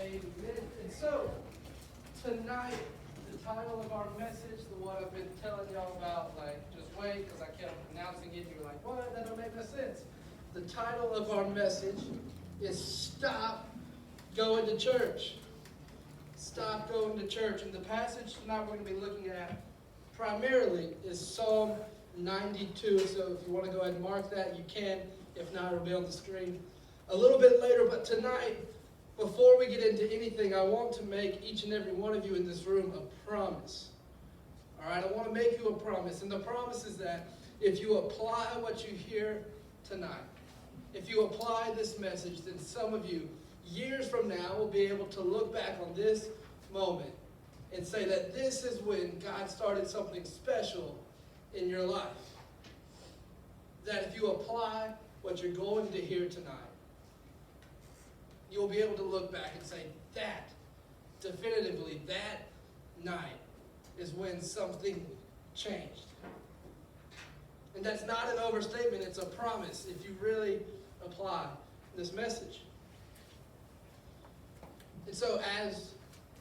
Amen. And so, tonight, the title of our message, the one I've been telling y'all about, like, just wait, because I kept announcing it, and you're like, what? That don't make no sense. The title of our message is Stop Going to Church. Stop going to church. And the passage tonight we're going to be looking at primarily is Psalm 92. So if you want to go ahead and mark that, you can. If not, it'll be on the screen a little bit later. But tonight, before we get into anything, I want to make each and every one of you in this room a promise. All right, I want to make you a promise. And the promise is that if you apply what you hear tonight, if you apply this message, then some of you, years from now, will be able to look back on this moment and say that this is when God started something special in your life. That if you apply what you're going to hear tonight, you'll be able to look back and say, that, definitively, that night is when something changed. And that's not an overstatement, it's a promise if you really apply this message. And so as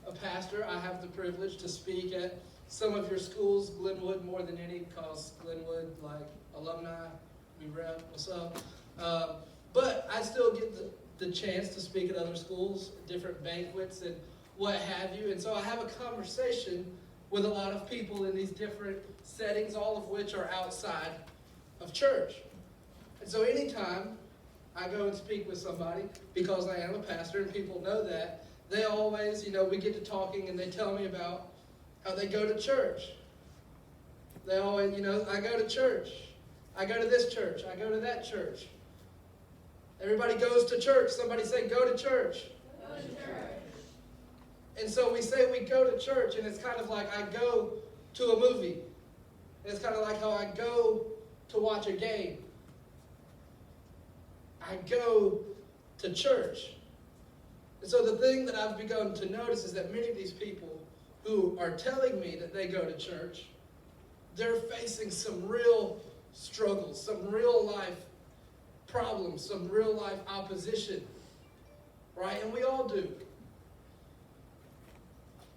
a pastor, I have the privilege to speak at some of your schools, Glenwood more than any, because Glenwood, like, alumni, we rep, what's up? But I still get the chance to speak at other schools, different banquets and what have you. And so I have a conversation with a lot of people in these different settings, all of which are outside of church. And so anytime I go and speak with somebody, because I am a pastor and people know that, they always, we get to talking and they tell me about how they go to church. They always, I go to church. I go to this church. I go to that church. Everybody goes to church. Somebody say, go to church. Go to church. And so we say we go to church, and it's kind of like I go to a movie. And it's kind of like how I go to watch a game. I go to church. And so the thing that I've begun to notice is that many of these people who are telling me that they go to church, they're facing some real struggles, some real life problems, some real life opposition, right? And we all do.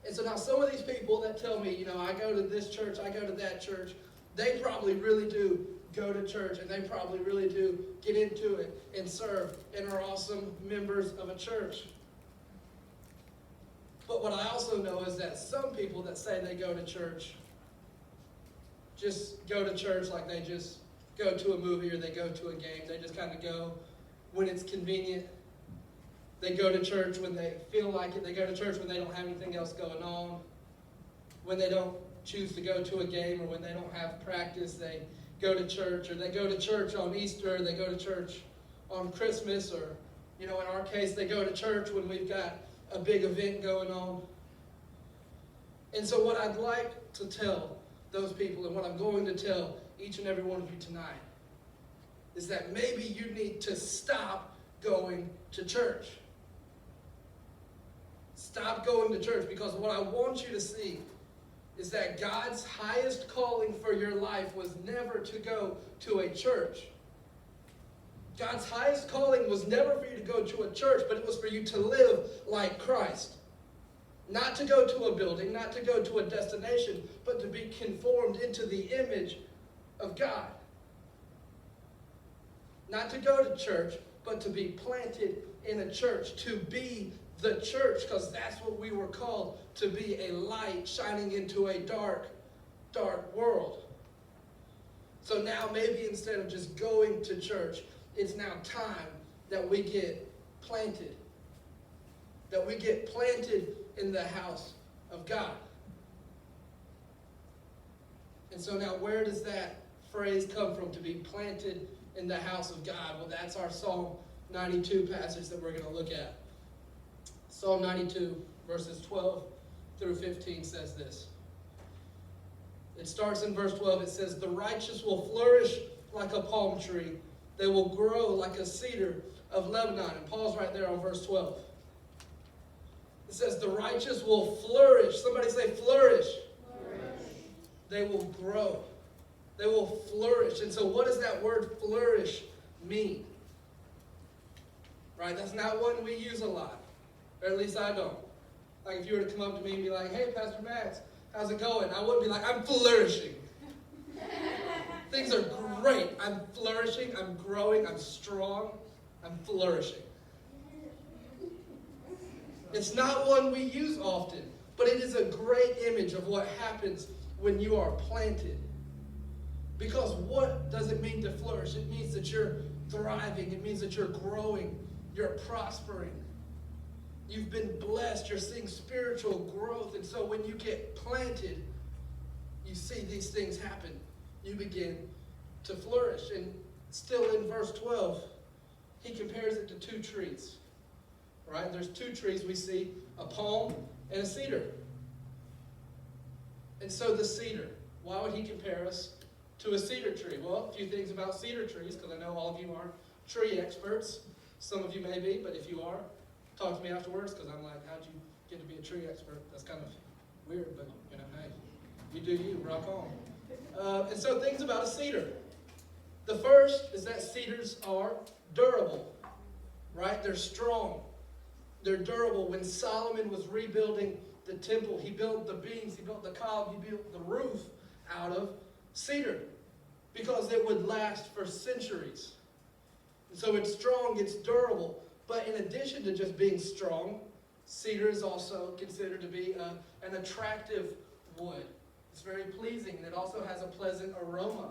And so now some of these people that tell me, I go to this church, I go to that church, they probably really do go to church, and they probably really do get into it and serve and are awesome members of a church. But what I also know is that some people that say they go to church just go to church like they just go to a movie or they go to a game. They just kind of go when it's convenient. They go to church when they feel like it. They go to church when they don't have anything else going on. When they don't choose to go to a game or when they don't have practice, they go to church. Or they go to church on Easter. They go to church on Christmas. Or, in our case, they go to church when we've got a big event going on. And so what I'd like to tell those people, and what I'm going to tell each and every one of you tonight, is that maybe you need to stop going to church. Stop going to church, because what I want you to see is that God's highest calling for your life was never to go to a church. God's highest calling was never for you to go to a church, but it was for you to live like Christ. Not to go to a building, not to go to a destination, but to be conformed into the image of God. Not to go to church, but to be planted in a church, to be the church, because that's what we were called, to be a light shining into a dark, dark world. So now maybe instead of just going to church, it's now time that we get planted. That we get planted in the house of God. And so now where does that phrase come from, to be planted in the house of God? Well, that's our Psalm 92 passage that we're going to look at. Psalm 92, verses 12 through 15 says this. It starts in verse 12. It says, the righteous will flourish like a palm tree. They will grow like a cedar of Lebanon. And pause right there on verse 12. It says, the righteous will flourish. Somebody say flourish. Flourish. They will grow. They will flourish. And so what does that word flourish mean? Right? That's not one we use a lot. Or at least I don't. Like if you were to come up to me and be like, hey, Pastor Max, how's it going? I wouldn't be like, I'm flourishing. Things are great. I'm flourishing. I'm growing. I'm strong. I'm flourishing. It's not one we use often, but it is a great image of what happens when you are planted. Because what does it mean to flourish? It means that you're thriving. It means that you're growing. You're prospering. You've been blessed. You're seeing spiritual growth. And so when you get planted, you see these things happen. You begin to flourish. And still in verse 12, he compares it to two trees. Right? There's two trees we see, a palm and a cedar. And so the cedar, why would he compare us to a cedar tree? Well, a few things about cedar trees, because I know all of you aren't tree experts. Some of you may be, but if you are, talk to me afterwards, because I'm like, how'd you get to be a tree expert? That's kind of weird, but hey, you do you, rock on. And so things about a cedar. The first is that cedars are durable, right? They're strong. They're durable. When Solomon was rebuilding the temple, he built the beams, he built the cob, he built the roof out of cedar because it would last for centuries. And so it's strong, it's durable. But in addition to just being strong, cedar is also considered to be an attractive wood. It's very pleasing, and it also has a pleasant aroma,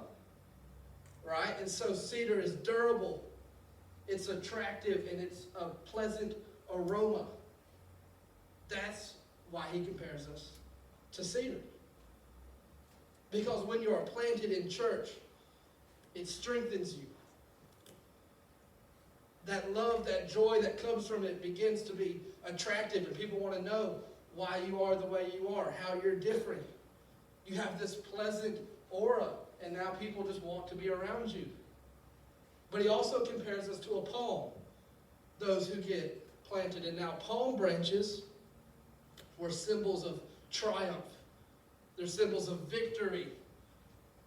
right? And so cedar is durable, it's attractive, and it's a pleasant aroma. That's why he compares us to cedar. Because when you are planted in church, it strengthens you. That love, that joy that comes from it begins to be attractive, and people want to know why you are the way you are, how you're different. You have this pleasant aura, and now people just want to be around you. But he also compares us to a palm, those who get planted. And now palm branches were symbols of triumph. They're symbols of victory.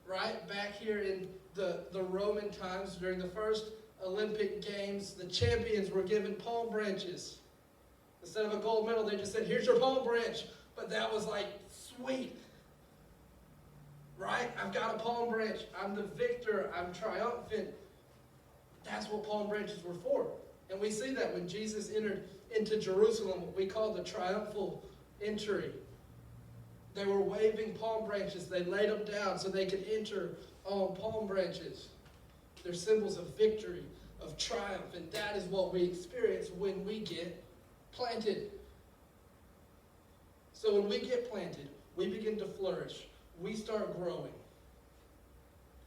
Right? Back here in the Roman times, during the first Olympic Games, the champions were given palm branches. Instead of a gold medal, they just said, here's your palm branch. But that was like, sweet. Right? I've got a palm branch. I'm the victor. I'm triumphant. That's what palm branches were for. And we see that when Jesus entered into Jerusalem, what we call the triumphal entry. They were waving palm branches. They laid them down so they could enter on palm branches. They're symbols of victory, of triumph, and that is what we experience when we get planted. So when we get planted, we begin to flourish. We start growing.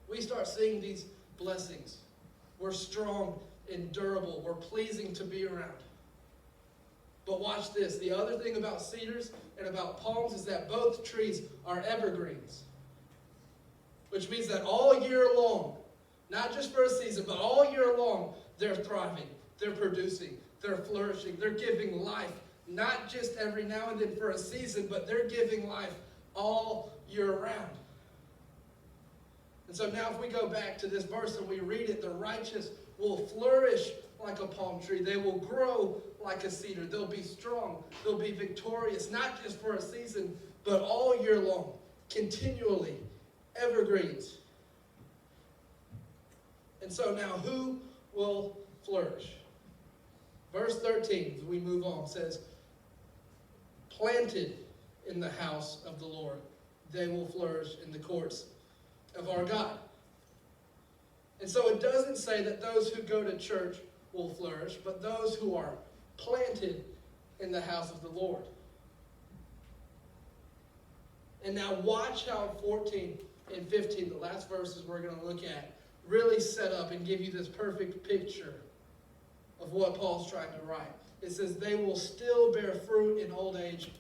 We start seeing these blessings. We're strong and durable. We're pleasing to be around. But watch this. The other thing about cedars and about palms is that both trees are evergreens. Which means that all year long, not just for a season, but all year long, they're thriving, they're producing, they're flourishing, they're giving life. Not just every now and then for a season, but they're giving life all year round. And so now if we go back to this verse and we read it, the righteous will flourish like a palm tree. They will grow like a cedar. They'll be strong. They'll be victorious, not just for a season, but all year long, continually, evergreens. And so now who will flourish? Verse 13, as we move on, says, planted in the house of the Lord, they will flourish in the courts of our God. And so it doesn't say that those who go to church will flourish, but those who are planted in the house of the Lord. And now watch how 14 and 15, the last verses we're going to look at, really set up and give you this perfect picture of what Paul's trying to write. It says, they will still bear fruit in old age.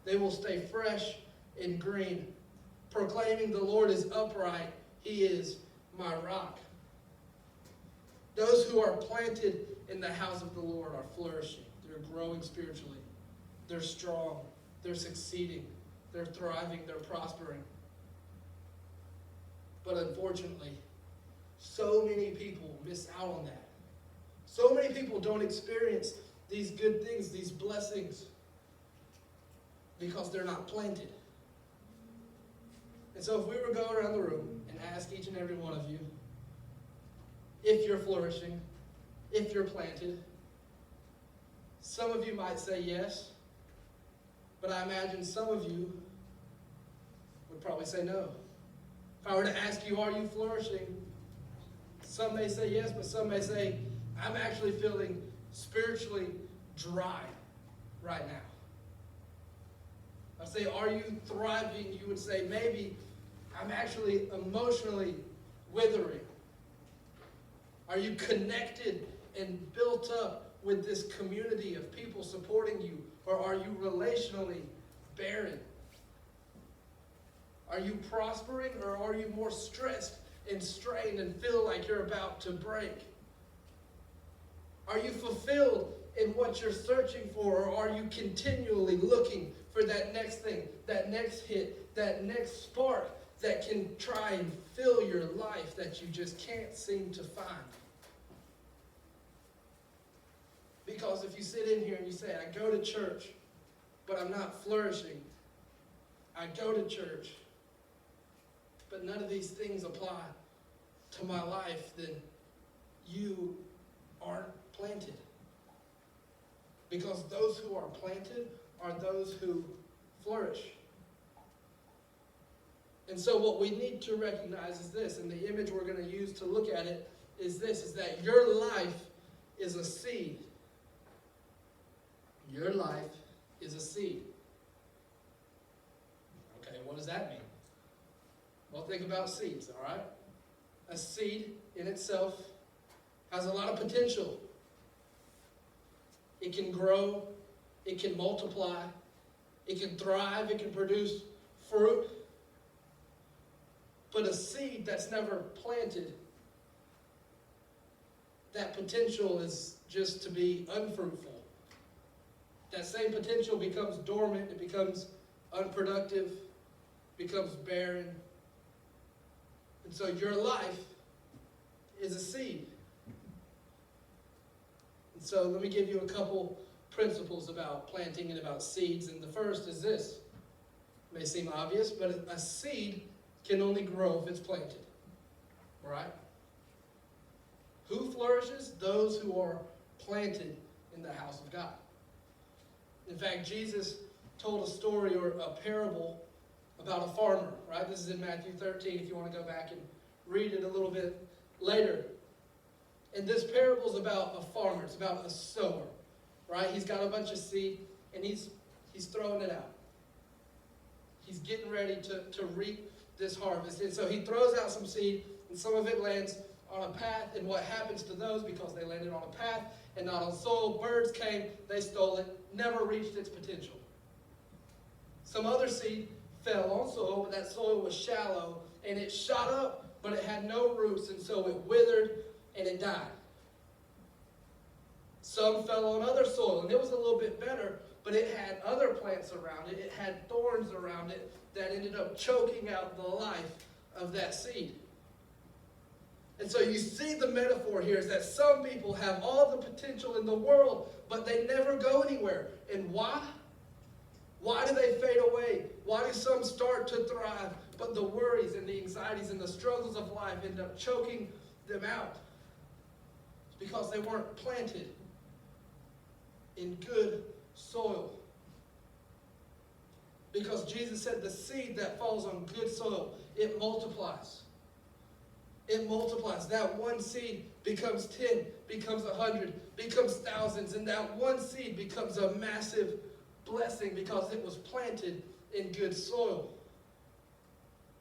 They will stay fresh and green, proclaiming the Lord is upright. He is my rock. Those who are planted in the house of the Lord are flourishing. They're growing spiritually. They're strong. They're succeeding. They're thriving. They're prospering. But unfortunately, so many people miss out on that. So many people don't experience these good things, these blessings, because they're not planted. And so if we were to go around the room and ask each and every one of you if you're flourishing, if you're planted, some of you might say yes, but I imagine some of you would probably say no. If I were to ask you, are you flourishing? Some may say yes, but some may say, I'm actually feeling spiritually dry right now. I'd say, are you thriving? You would say, maybe I'm actually emotionally withering. Are you connected and built up with this community of people supporting you? Or are you relationally barren? Are you prospering, or are you more stressed and strained and feel like you're about to break? Are you fulfilled in what you're searching for, or are you continually looking for that next thing, that next hit, that next spark that can try and fill your life that you just can't seem to find? Because if you sit in here and you say, I go to church, but I'm not flourishing. I go to church, but none of these things apply to my life, then you aren't planted. Because those who are planted are those who flourish. And so what we need to recognize is this, and the image we're going to use to look at it is this, is that your life is a seed. Your life is a seed. Okay, what does that mean? Well, think about seeds, all right? A seed in itself has a lot of potential. It can grow, it can multiply, it can thrive, it can produce fruit. But a seed that's never planted, that potential is just to be unfruitful. That same potential becomes dormant, it becomes unproductive, becomes barren. And so your life is a seed. And so let me give you a couple principles about planting and about seeds. And the first is this. It may seem obvious, but a seed can only grow if it's planted. All right? Who flourishes? Those who are planted in the house of God. In fact, Jesus told a story or a parable about a farmer, right? This is in Matthew 13, if you want to go back and read it a little bit later. And this parable is about a farmer. It's about a sower, right? He's got a bunch of seed, and he's throwing it out. He's getting ready to reap this harvest. And so he throws out some seed, and some of it lands on a path. And what happens to those, because they landed on a path and not on soil, birds came, they stole it, never reached its potential. Some other seed fell on soil, but that soil was shallow, and it shot up, but it had no roots, and so it withered and it died. Some fell on other soil, and it was a little bit better, but it had other plants around it. It had thorns around it that ended up choking out the life of that seed. And so you see the metaphor here is that some people have all the potential in the world, but they never go anywhere. And why? Why do they fade away? Why do some start to thrive, but the worries and the anxieties and the struggles of life end up choking them out? It's because they weren't planted in good soil. Because Jesus said the seed that falls on good soil, it multiplies. It multiplies. That one seed becomes 10, becomes 100, becomes thousands, and that one seed becomes a massive blessing because it was planted in good soil.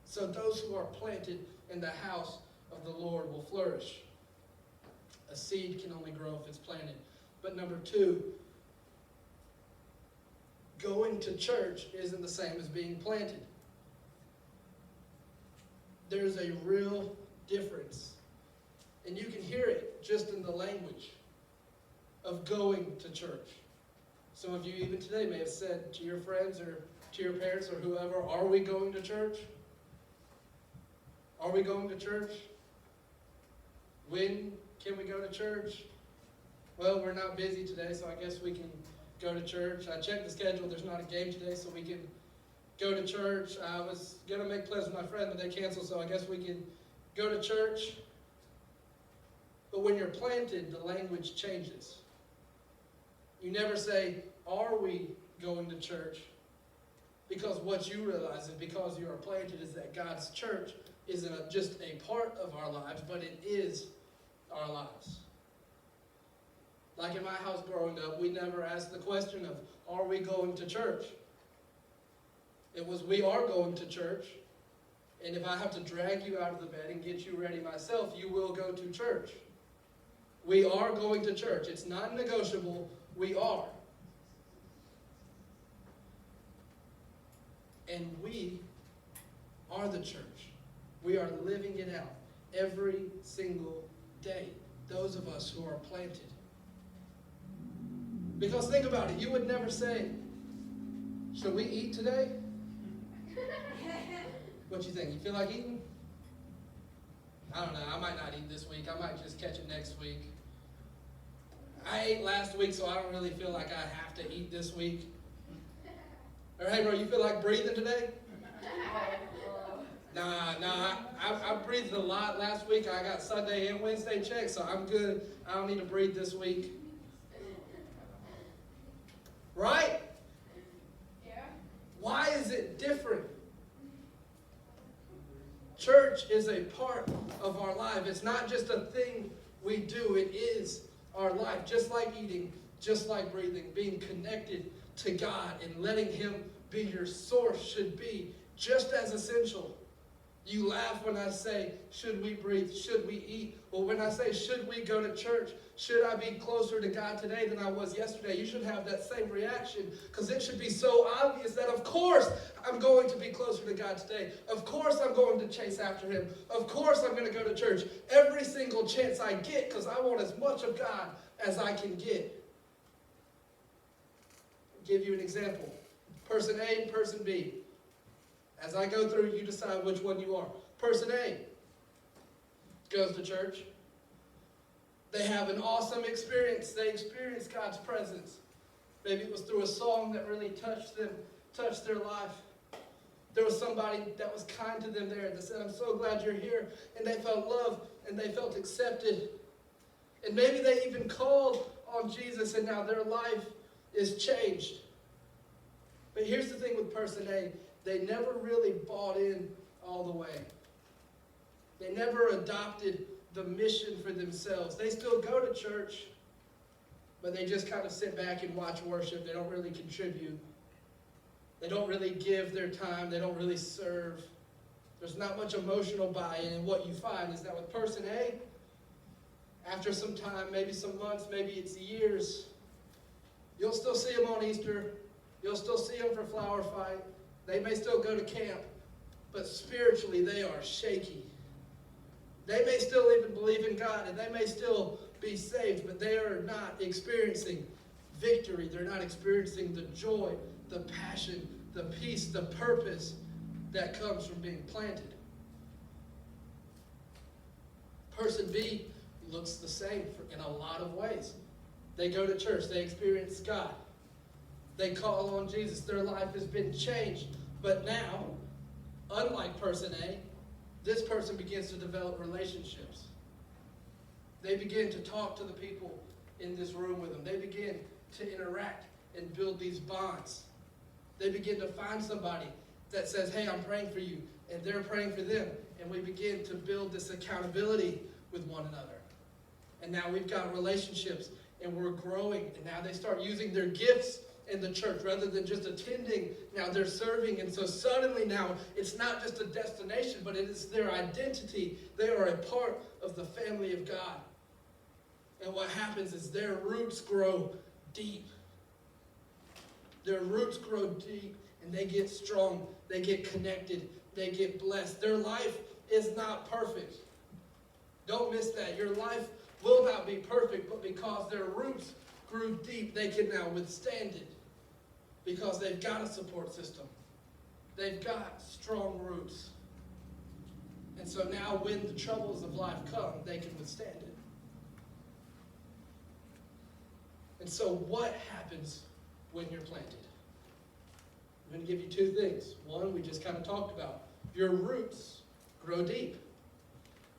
So those who are planted in the house of the Lord will flourish. A seed can only grow if it's planted. But number two, going to church isn't the same as being planted. There's a real difference. And you can hear it just in the language of going to church. Some of you even today may have said to your friends or to your parents or whoever, are we going to church? Are we going to church? When can we go to church? well, we're not busy today, so I guess we can go to church. I checked the schedule. There's not a game today, so we can go to church. I was going to make plans with my friend, but they canceled, so I guess we can go to church. But when you're planted, the language changes. You never say, are we going to church? Because what you realize is because you are planted is that God's church isn't just a part of our lives, but it is our lives. Like in my house growing up, we never asked the question of, are we going to church? It was, we are going to church. And if I have to drag you out of the bed and get you ready myself, you will go to church. We are going to church. It's non-negotiable. We are. And we are the church. We are living it out every single day. Those of us who are planted. Because think about it. You would never say, should we eat today? What you think? You feel like eating? I don't know. I might not eat this week. I might just catch it next week. I ate last week, so I don't really feel like I have to eat this week. Or hey, bro, you feel like breathing today? Nah, I breathed a lot last week. I got Sunday and Wednesday checked, so I'm good. I don't need to breathe this week. Right? Yeah. Why is it different? Church is a part of our life. It's not just a thing we do. It is our life. Just like eating, just like breathing, being connected to God and letting Him be your source should be just as essential. You laugh when I say, should we breathe? Should we eat? Well, when I say, should we go to church? Should I be closer to God today than I was yesterday? You should have that same reaction because it should be so obvious that, of course, I'm going to be closer to God today. Of course, I'm going to chase after Him. Of course, I'm going to go to church every single chance I get because I want as much of God as I can get. I'll give you an example. Person A and person B. As I go through, you decide which one you are. Person A goes to church. They have an awesome experience. They experience God's presence. Maybe it was through a song that really touched them, touched their life. There was somebody that was kind to them there that said, I'm so glad you're here. And they felt loved and they felt accepted. And maybe they even called on Jesus and now their life is changed. But here's the thing with person A. They never really bought in all the way. They never adopted the mission for themselves. They still go to church, but they just kind of sit back and watch worship. They don't really contribute. They don't really give their time. They don't really serve. There's not much emotional buy-in. And what you find is that with person A, after some time, maybe some months, maybe it's years, you'll still see them on Easter. You'll still see them for Flower Fight. They may still go to camp, but spiritually they are shaky. They may still even believe in God, and they may still be saved, but they are not experiencing victory. They're not experiencing the joy, the passion, the peace, the purpose that comes from being planted. Person B looks the same in a lot of ways. They go to church. They experience God. They call on Jesus. Their life has been changed. But now, unlike person A, this person begins to develop relationships. They begin to talk to the people in this room with them. They begin to interact and build these bonds. They begin to find somebody that says, hey, I'm praying for you, and they're praying for them. And we begin to build this accountability with one another. And now we've got relationships, and we're growing. And now they start using their gifts in the church rather than just attending. Now they're serving, and so suddenly now it's not just a destination, but it is their identity. They are a part of the family of God. And what happens is their roots grow deep. Their roots grow deep, and they get strong. They get connected. They get blessed. Their life is not perfect. Don't miss that. Your life will not be perfect, but because their roots grew deep, they can now withstand it. Because they've got a support system. They've got strong roots. And so now when the troubles of life come, they can withstand it. And so what happens when you're planted? I'm going to give you two things. One, we just kind of talked about. Your roots grow deep.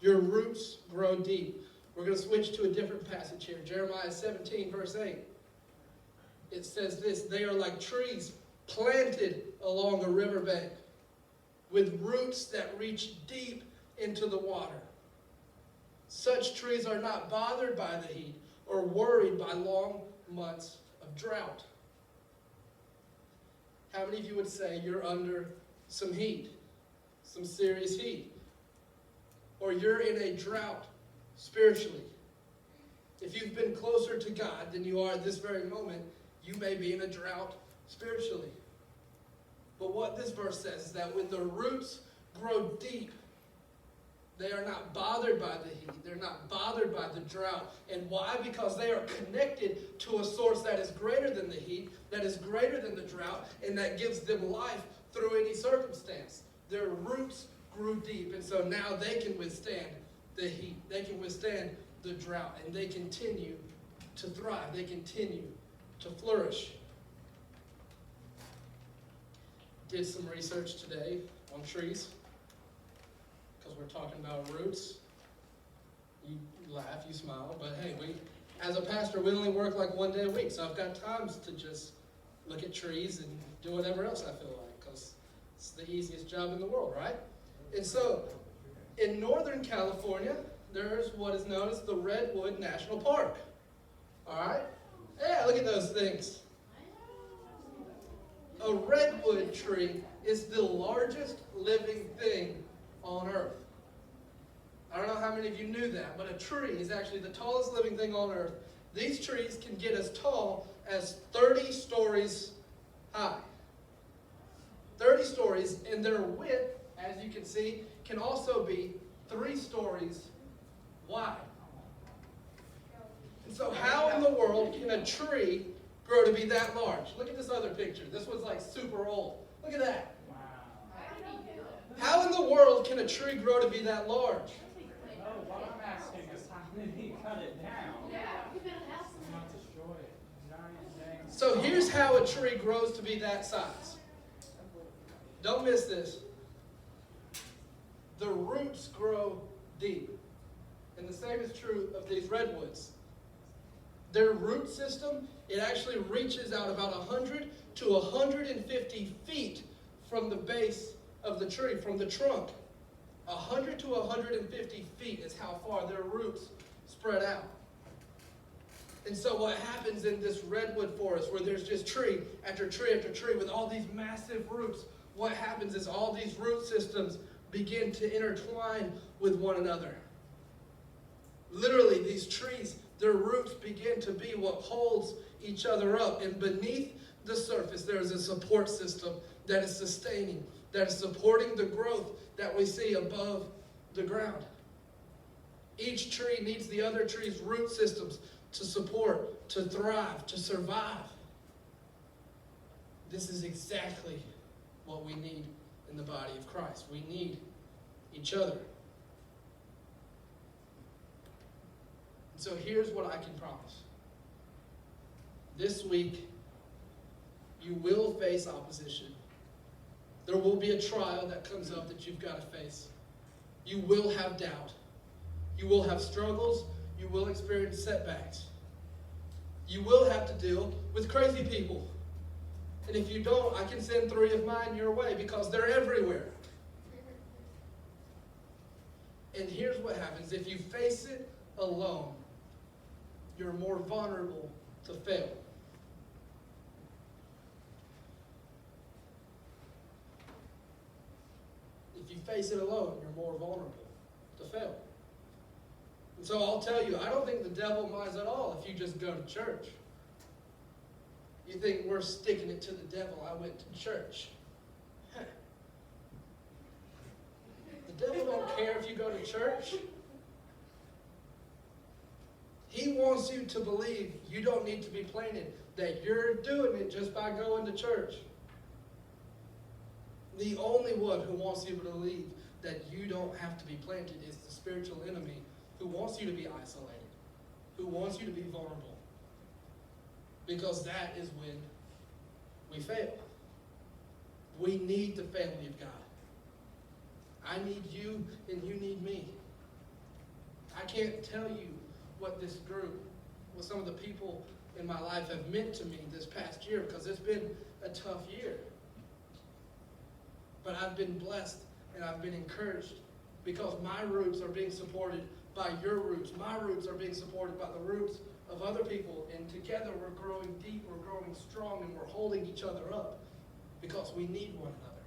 Your roots grow deep. We're going to switch to a different passage here. Jeremiah 17, verse 8. It says this, they are like trees planted along a riverbank with roots that reach deep into the water. Such trees are not bothered by the heat or worried by long months of drought. How many of you would say you're under some heat, some serious heat? Or you're in a drought spiritually? If you've been closer to God than you are at this very moment, you may be in a drought spiritually. But what this verse says is that when the roots grow deep, they are not bothered by the heat. They're not bothered by the drought. And why? Because they are connected to a source that is greater than the heat, that is greater than the drought, and that gives them life through any circumstance. Their roots grew deep, and so now they can withstand the heat. They can withstand the drought, and they continue to thrive. They continue to flourish. Did some research today on trees, because we're talking about roots. You laugh, you smile, but hey, as a pastor, we only work like one day a week, so I've got times to just look at trees and do whatever else I feel like, because it's the easiest job in the world, right? And so, in Northern California, there's what is known as the Redwood National Park. All right? Yeah, look at those things. A redwood tree is the largest living thing on Earth. I don't know how many of you knew that, but a tree is actually the tallest living thing on Earth. These trees can get as tall as 30 stories high. 30 stories, and their width, as you can see, can also be 3 stories wide. And so how in the world can a tree grow to be that large? Look at this other picture. This one's like super old. Look at that. Wow. How in the world can a tree grow to be that large? Oh, what I'm asking is how did he cut it down? Not destroy it. Giant thing. So here's how a tree grows to be that size. Don't miss this. The roots grow deep. And the same is true of these redwoods. Their root system, it actually reaches out about 100 to 150 feet from the base of the tree, from the trunk. 100 to 150 feet is how far their roots spread out. And so what happens in this redwood forest, where there's just tree after tree after tree with all these massive roots, what happens is all these root systems begin to intertwine with one another. Literally, these trees, their roots begin to be what holds each other up. And beneath the surface, there is a support system that is sustaining, that is supporting the growth that we see above the ground. Each tree needs the other tree's root systems to support, to thrive, to survive. This is exactly what we need in the body of Christ. We need each other. So here's what I can promise. This week, you will face opposition. There will be a trial that comes up that you've got to face. You will have doubt. You will have struggles. You will experience setbacks. You will have to deal with crazy people. And if you don't, I can send 3 of mine your way because they're everywhere. And here's what happens. If you face it alone, you're more vulnerable to fail. If you face it alone, you're more vulnerable to fail. And so I'll tell you, I don't think the devil minds at all if you just go to church. You think we're sticking it to the devil, I went to church. The devil don't care if you go to church. He wants you to believe you don't need to be planted, that you're doing it just by going to church. The only one who wants you to believe that you don't have to be planted is the spiritual enemy who wants you to be isolated, who wants you to be vulnerable. Because that is when we fail. We need the family of God. I need you and you need me. I can't tell you what this group, what some of the people in my life have meant to me this past year, because it's been a tough year. But I've been blessed and I've been encouraged because my roots are being supported by your roots. My roots are being supported by the roots of other people. And together we're growing deep, we're growing strong, and we're holding each other up because we need one another.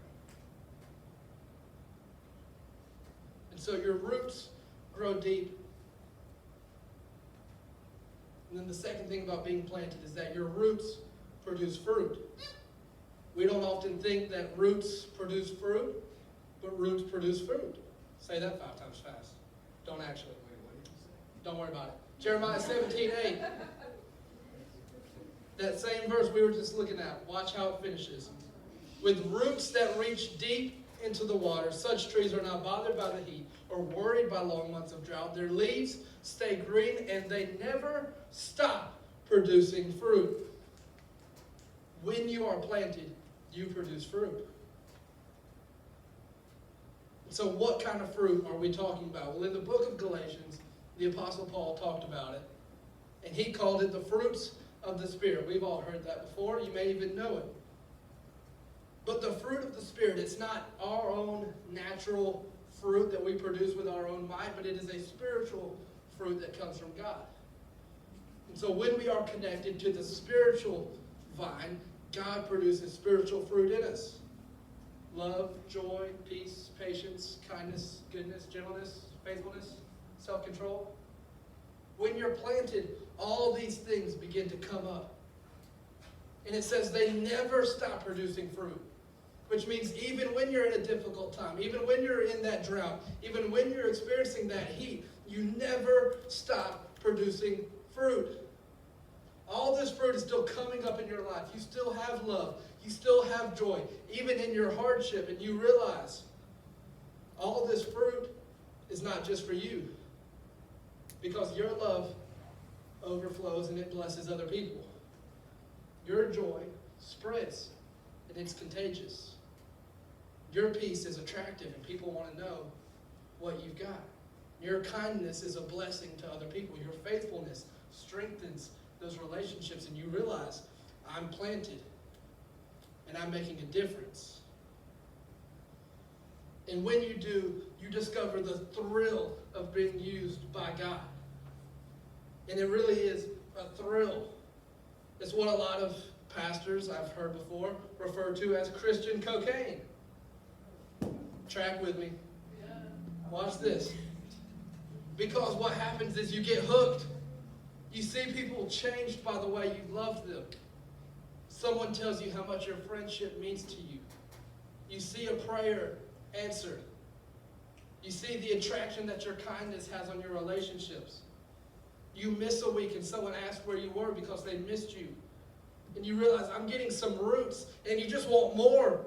And so your roots grow deep. And then the second thing about being planted is that your roots produce fruit. We don't often think that roots produce fruit, but roots produce fruit. Say that 5 times fast. Don't actually. Don't worry about it. Jeremiah 17:8. That same verse we were just looking at. Watch how it finishes. With roots that reach deep into the water, such trees are not bothered by the heat or worried by long months of drought. Their leaves stay green and they never stop producing fruit. When you are planted, you produce fruit. So what kind of fruit are we talking about? Well, in the book of Galatians, the Apostle Paul talked about it, and he called it the fruits of the Spirit. We've all heard that before. You may even know it. But the fruit of the Spirit, it's not our own natural fruit that we produce with our own might, but it is a spiritual fruit that comes from God. And so when we are connected to the spiritual vine, God produces spiritual fruit in us. Love, joy, peace, patience, kindness, goodness, gentleness, faithfulness, self-control. When you're planted, all these things begin to come up. And it says they never stop producing fruit. Which means even when you're in a difficult time, even when you're in that drought, even when you're experiencing that heat, you never stop producing fruit. All this fruit is still coming up in your life. You still have love. You still have joy, even in your hardship. And you realize all this fruit is not just for you. Because your love overflows and it blesses other people. Your joy spreads and it's contagious. Your peace is attractive and people want to know what you've got. Your kindness is a blessing to other people. Your faithfulness strengthens those relationships, and you realize I'm planted and I'm making a difference. And when you do, you discover the thrill of being used by God. And it really is a thrill. It's what a lot of pastors I've heard before refer to as Christian cocaine. Track with me. Watch this. Because what happens is you get hooked. You see people changed by the way you love them. Someone tells you how much your friendship means to you. You see a prayer answered. You see the attraction that your kindness has on your relationships. You miss a week and someone asks where you were because they missed you. And you realize I'm getting some roots and you just want more.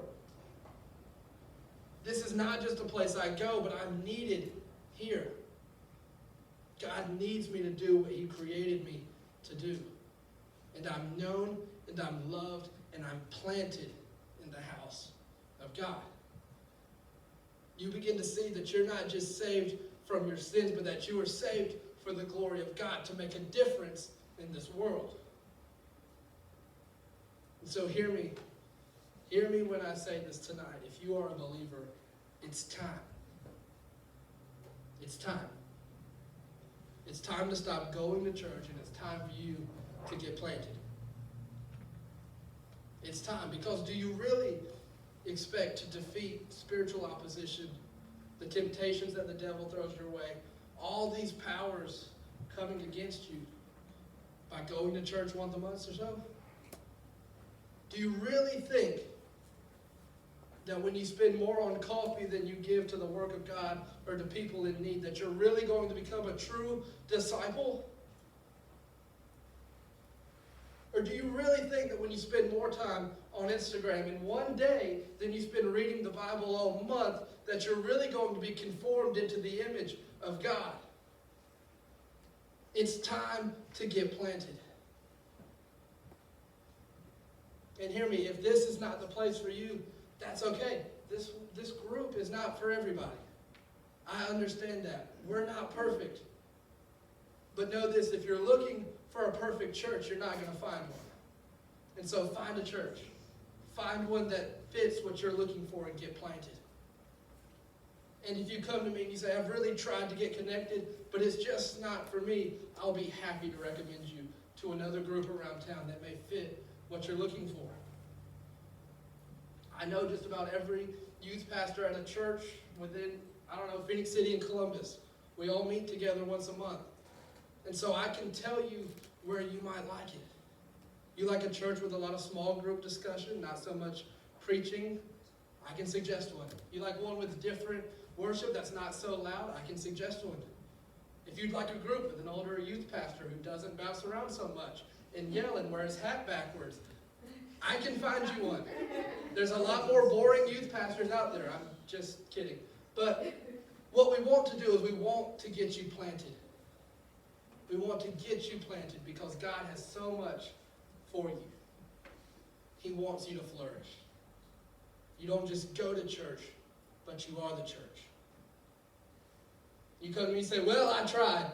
This is not just a place I go, but I'm needed here. God needs me to do what He created me to do. And I'm known, and I'm loved, and I'm planted in the house of God. You begin to see that you're not just saved from your sins, but that you are saved for the glory of God to make a difference in this world. And so hear me. Hear me when I say this tonight. If you are a believer, it's time. It's time. It's time to stop going to church, and it's time for you to get planted. It's time, because do you really expect to defeat spiritual opposition, the temptations that the devil throws your way, all these powers coming against you by going to church once a month or so? Do you really think that when you spend more on coffee than you give to the work of God or to people in need, that you're really going to become a true disciple? Or do you really think that when you spend more time on Instagram in one day than you spend reading the Bible all month, that you're really going to be conformed into the image of God? It's time to get planted. And hear me, if this is not the place for you, that's okay. This group is not for everybody. I understand that. We're not perfect. But know this, if you're looking for a perfect church, you're not going to find one. And so find a church. Find one that fits what you're looking for and get planted. And if you come to me and you say, I've really tried to get connected, but it's just not for me, I'll be happy to recommend you to another group around town that may fit what you're looking for. I know just about every youth pastor at a church within, Phoenix City and Columbus. We all meet together once a month. And so I can tell you where you might like it. You like a church with a lot of small group discussion, not so much preaching? I can suggest one. You like one with different worship that's not so loud? I can suggest one. If you'd like a group with an older youth pastor who doesn't bounce around so much and yell and wear his hat backwards, I can find you one. There's a lot more boring youth pastors out there. I'm just kidding. But what we want to do is we want to get you planted. We want to get you planted because God has so much for you. He wants you to flourish. You don't just go to church, but you are the church. You come to me and say, well, I tried.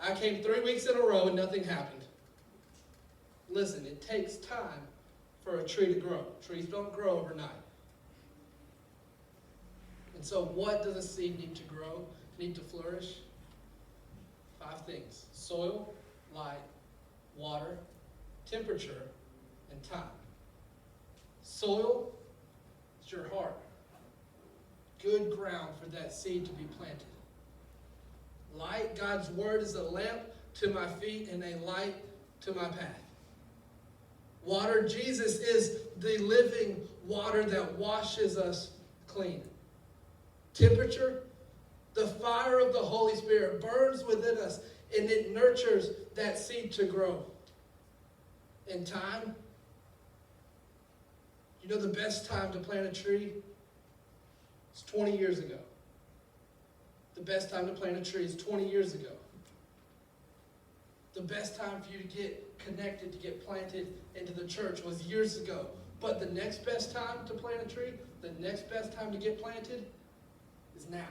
I came 3 weeks in a row and nothing happened. Listen, it takes time for a tree to grow. Trees don't grow overnight. And so what does a seed need to grow, need to flourish? 5 things: soil, light, water, temperature, and time. Soil is your heart. Good ground for that seed to be planted. Light, God's word is a lamp to my feet and a light to my path. Water, Jesus is the living water that washes us clean. Temperature, the fire of the Holy Spirit burns within us and it nurtures that seed to grow. And time, you know the best time to plant a tree? It's 20 years ago. The best time to plant a tree is 20 years ago. The best time for you to get connected, to get planted into the church was years ago. But the next best time to plant a tree, the next best time to get planted is now.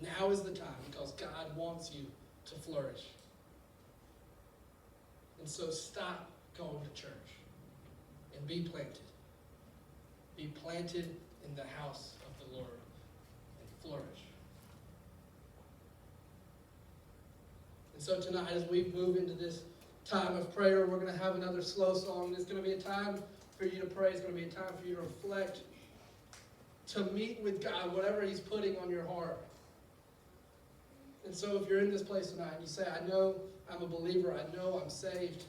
Now is the time because God wants you to flourish. And so stop going to church and be planted. Be planted in the house of the Lord and flourish. And so tonight, as we move into this time of prayer, we're going to have another slow song. It's going to be a time for you to pray. It's going to be a time for you to reflect, to meet with God, whatever He's putting on your heart. And so if you're in this place tonight and you say, I know I'm a believer, I know I'm saved,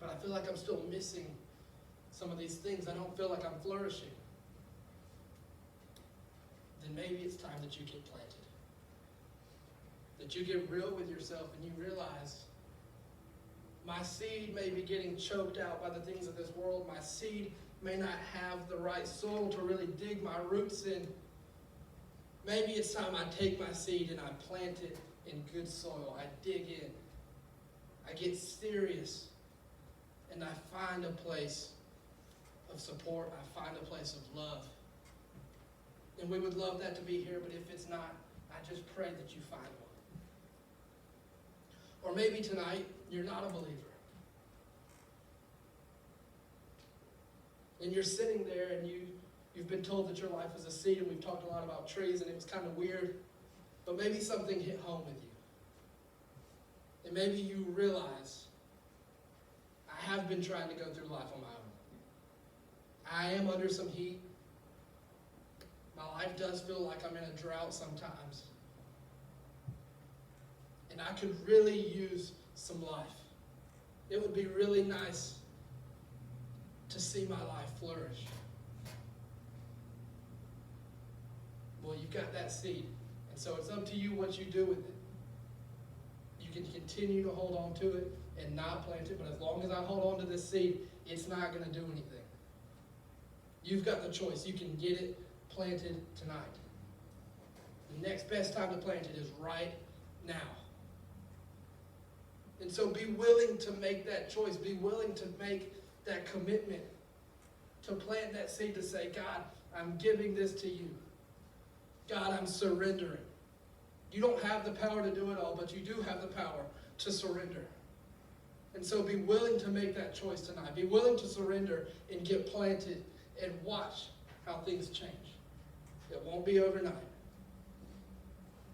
but I feel like I'm still missing some of these things. I don't feel like I'm flourishing. Then maybe it's time that you get planted. That you get real with yourself and you realize my seed may be getting choked out by the things of this world. My seed may not have the right soil to really dig my roots in. Maybe it's time I take my seed and I plant it in good soil. I dig in. I get serious. And I find a place of support. I find a place of love. And we would love that to be here, but if it's not, I just pray that you find one. Or maybe tonight, you're not a believer. And you're sitting there and you've been told that your life is a seed, and we've talked a lot about trees, and it was kind of weird. But maybe something hit home with you. And maybe you realize, I have been trying to go through life on my own. I am under some heat. My life does feel like I'm in a drought sometimes. And I could really use some life. It would be really nice to see my life flourish. Well, you've got that seed. And so it's up to you what you do with it. You can continue to hold on to it and not plant it, but as long as I hold on to this seed, it's not going to do anything. You've got the choice. You can get it planted tonight. The next best time to plant it is right now. And so be willing to make that choice. Be willing to make that commitment. To plant that seed to say, God, I'm giving this to you. God, I'm surrendering. You don't have the power to do it all, but you do have the power to surrender. And so be willing to make that choice tonight. Be willing to surrender and get planted and watch how things change. It won't be overnight,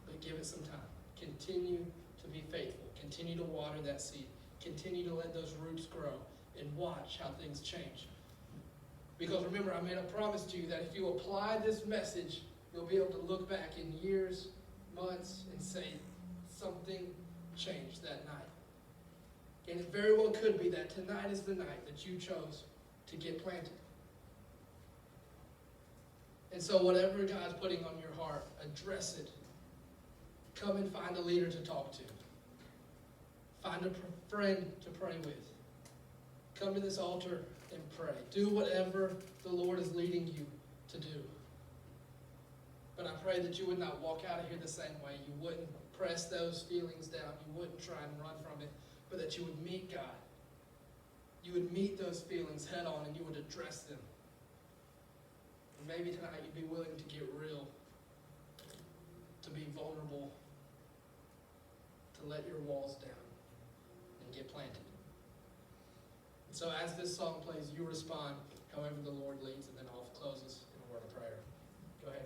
but give it some time. Continue to be faithful. Continue to water that seed. Continue to let those roots grow and watch how things change. Because remember, I made a promise to you that if you apply this message, you'll be able to look back in years, months, and say something changed that night. And it very well could be that tonight is the night that you chose to get planted. And so whatever God's putting on your heart, address it. Come and find a leader to talk to. Find a friend to pray with. Come to this altar and pray. Do whatever the Lord is leading you to do. But I pray that you would not walk out of here the same way. You wouldn't press those feelings down. You wouldn't try and run from it. But that you would meet God. You would meet those feelings head on and you would address them. And maybe tonight you'd be willing to get real. To be vulnerable. To let your walls down. And get planted. And so as this song plays, you respond however the Lord leads, and then I'll close us.